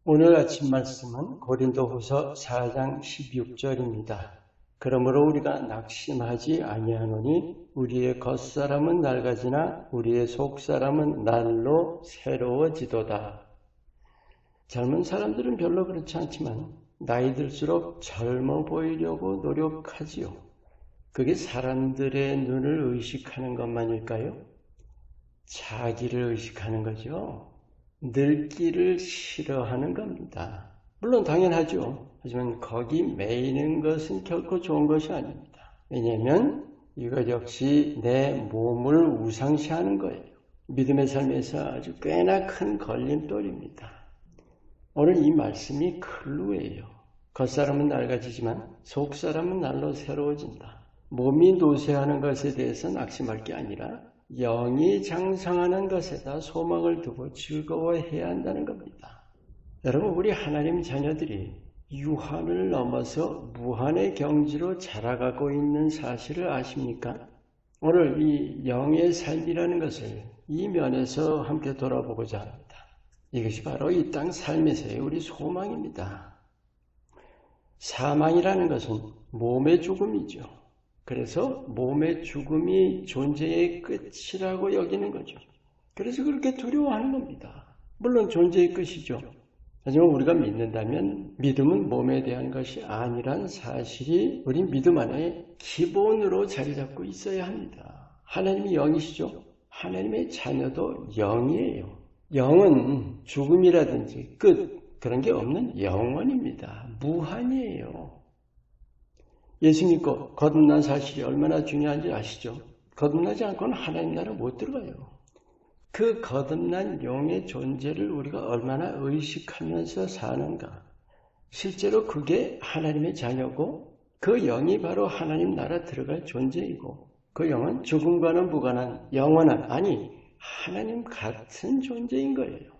오늘 아침 말씀은 고린도후서 4장 16절입니다. 그러므로 우리가 낙심하지 아니하노니 우리의 겉사람은 낡아지나 우리의 속사람은 날로 새로워지도다. 젊은 사람들은 별로 그렇지 않지만 나이 들수록 젊어 보이려고 노력하지요. 그게 사람들의 눈을 의식하는 것만일까요? 자기를 의식하는 거죠. 늙기를 싫어하는 겁니다. 물론 당연하죠. 하지만 거기 매이는 것은 결코 좋은 것이 아닙니다. 왜냐하면 이것 역시 내 몸을 우상시하는 거예요. 믿음의 삶에서 아주 꽤나 큰 걸림돌입니다. 오늘 이 말씀이 클루예요. 겉사람은 낡아지지만 속사람은 날로 새로워진다. 몸이 노쇠하는 것에 대해서 낙심할 게 아니라 영이 장성하는 것에다 소망을 두고 즐거워해야 한다는 겁니다. 여러분, 우리 하나님 자녀들이 유한을 넘어서 무한의 경지로 자라가고 있는 사실을 아십니까? 오늘 이 영의 삶이라는 것을 이 면에서 함께 돌아보고자 합니다. 이것이 바로 이 땅 삶에서의 우리 소망입니다. 사망이라는 것은 몸의 죽음이죠. 그래서 몸의 죽음이 존재의 끝이라고 여기는 거죠. 그래서 그렇게 두려워하는 겁니다. 물론 존재의 끝이죠. 하지만 우리가 믿는다면 믿음은 몸에 대한 것이 아니란 사실이 우리 믿음 안에 기본으로 자리 잡고 있어야 합니다. 하나님이 영이시죠. 하나님의 자녀도 영이에요. 영은 죽음이라든지 끝 그런 게 없는 영원입니다. 무한이에요. 예수 믿고 거듭난 사실이 얼마나 중요한지 아시죠? 거듭나지 않고는 하나님 나라 못 들어가요. 그 거듭난 영의 존재를 우리가 얼마나 의식하면서 사는가. 실제로 그게 하나님의 자녀고 그 영이 바로 하나님 나라 들어갈 존재이고 그 영은 죽음과는 무관한 영원한 아니 하나님 같은 존재인 거예요.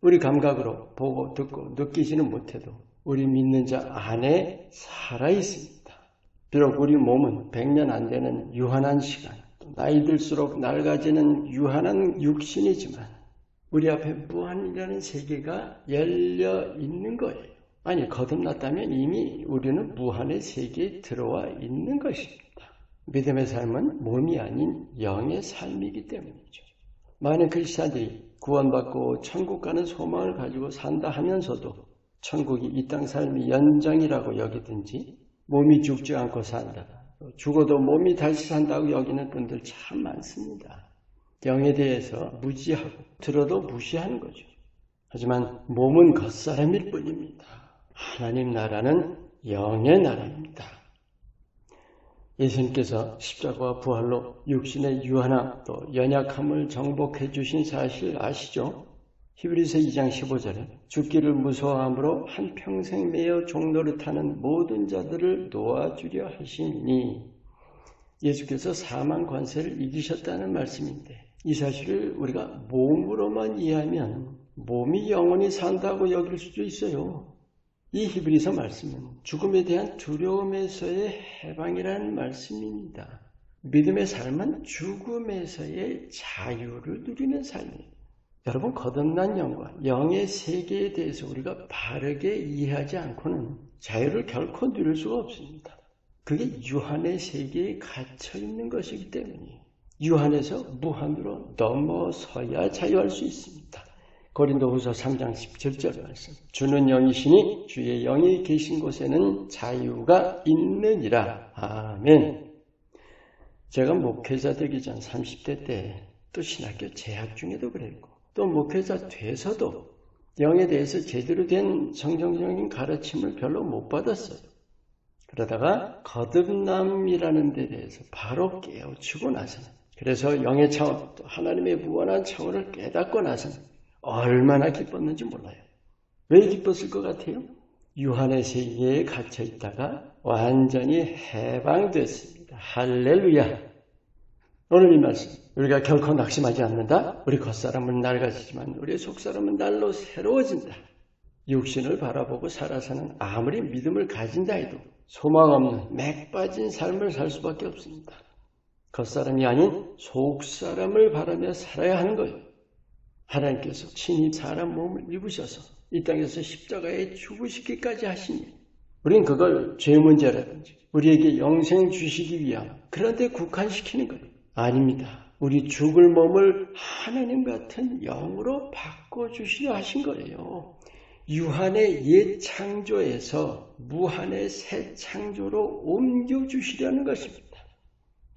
우리 감각으로 보고 듣고 느끼지는 못해도 우리 믿는 자 안에 살아있습니다. 비록 우리 몸은 100년 안 되는 유한한 시간, 나이 들수록 낡아지는 유한한 육신이지만 우리 앞에 무한이라는 세계가 열려 있는 거예요. 아니, 거듭났다면 이미 우리는 무한의 세계에 들어와 있는 것입니다. 믿음의 삶은 몸이 아닌 영의 삶이기 때문이죠. 많은 크리스찬들이 구원받고 천국 가는 소망을 가지고 산다 하면서도 천국이 이 땅 삶이 연장이라고 여기든지 몸이 죽지 않고 산다. 죽어도 몸이 다시 산다고 여기는 분들 참 많습니다. 영에 대해서 무지하고 들어도 무시하는 거죠. 하지만 몸은 겉사람일 뿐입니다. 하나님 나라는 영의 나라입니다. 예수님께서 십자가와 부활로 육신의 유한함 또 연약함을 정복해 주신 사실 아시죠? 히브리서 2장 15절에 죽기를 무서워함으로 한평생 매여 종노릇하는 모든 자들을 놓아주려 하시니 예수께서 사망 권세를 이기셨다는 말씀인데 이 사실을 우리가 몸으로만 이해하면 몸이 영원히 산다고 여길 수도 있어요. 이 히브리서 말씀은 죽음에 대한 두려움에서의 해방이라는 말씀입니다. 믿음의 삶은 죽음에서의 자유를 누리는 삶이에요. 여러분, 거듭난 영과 영의 세계에 대해서 우리가 바르게 이해하지 않고는 자유를 결코 누릴 수가 없습니다. 그게 유한의 세계에 갇혀 있는 것이기 때문이에요. 유한에서 무한으로 넘어서야 자유할 수 있습니다. 고린도후서 3장 17절 말씀. 주는 영이시니 주의 영이 계신 곳에는 자유가 있느니라. 아멘. 제가 목회자 되기 전 30대 때 또 신학교 재학 중에도 그랬고 또 목회자 돼서도 영에 대해서 제대로 된 성경적인 가르침을 별로 못 받았어요. 그러다가 거듭남이라는 데 대해서 바로 깨우치고 나서는 그래서 영의 차원, 또 하나님의 무한한 차원을 깨닫고 나서는 얼마나 기뻤는지 몰라요. 왜 기뻤을 것 같아요? 유한의 세계에 갇혀 있다가 완전히 해방됐습니다. 할렐루야! 오늘 이 말씀, 우리가 결코 낙심하지 않는다. 우리 겉사람은 낡아지지만 우리의 속사람은 날로 새로워진다. 육신을 바라보고 살아서는 아무리 믿음을 가진다 해도 소망 없는 맥 빠진 삶을 살 수밖에 없습니다. 겉사람이 아닌 속사람을 바라며 살아야 하는 거예요. 하나님께서 친히 사람 몸을 입으셔서 이 땅에서 십자가에 죽으시기까지 하신 일. 우린 그걸 죄 문제라든지 우리에게 영생 주시기 위함 그런 데 국한시키는 거예요. 아닙니다. 우리 죽을 몸을 하나님 같은 영으로 바꿔주시려 하신 거예요. 유한의 옛 창조에서 무한의 새 창조로 옮겨주시려는 것입니다.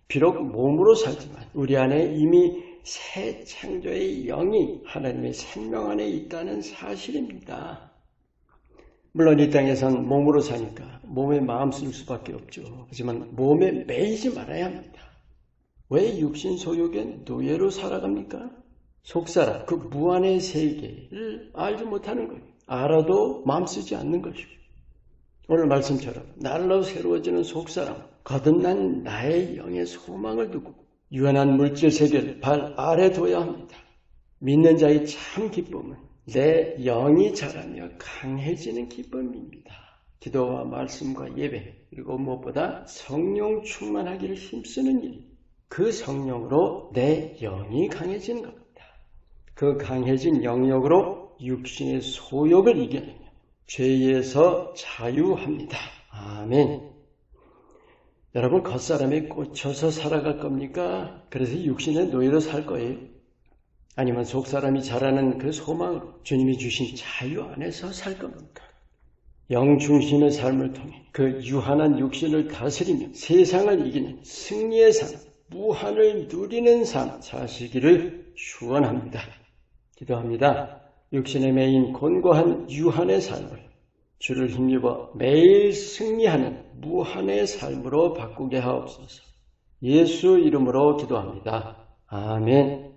비록 몸으로 살지만 우리 안에 이미 새 창조의 영이 하나님의 생명 안에 있다는 사실입니다. 물론 이 땅에선 몸으로 사니까 몸에 마음 쓸 수밖에 없죠. 하지만 몸에 매이지 말아야 합니다. 왜 육신 소욕의 노예로 살아갑니까? 속사람, 그 무한의 세계를 알지 못하는 거예요. 알아도 마음 쓰지 않는 것이고. 오늘 말씀처럼 날로 새로워지는 속사람, 거듭난 나의 영의 소망을 두고 유한한 물질 세계를 발 아래 둬야 합니다. 믿는 자의 참 기쁨은 내 영이 자라며 강해지는 기쁨입니다. 기도와 말씀과 예배, 그리고 무엇보다 성령 충만하기를 힘쓰는 일, 그 성령으로 내 영이 강해지는 겁니다. 그 강해진 영역으로 육신의 소욕을 이겨내며 죄에서 자유합니다. 아멘. 여러분, 겉사람에 꽂혀서 살아갈 겁니까? 그래서 육신의 노예로 살 거예요? 아니면 속사람이 자라는 그 소망으로 주님이 주신 자유 안에서 살 겁니까? 영 중심의 삶을 통해 그 유한한 육신을 다스리며 세상을 이기는 승리의 삶, 무한을 누리는 삶 사시기를 축원합니다. 기도합니다. 육신의 매인 곤고한 유한의 삶을 주를 힘입어 매일 승리하는 무한의 삶으로 바꾸게 하옵소서. 예수 이름으로 기도합니다. 아멘.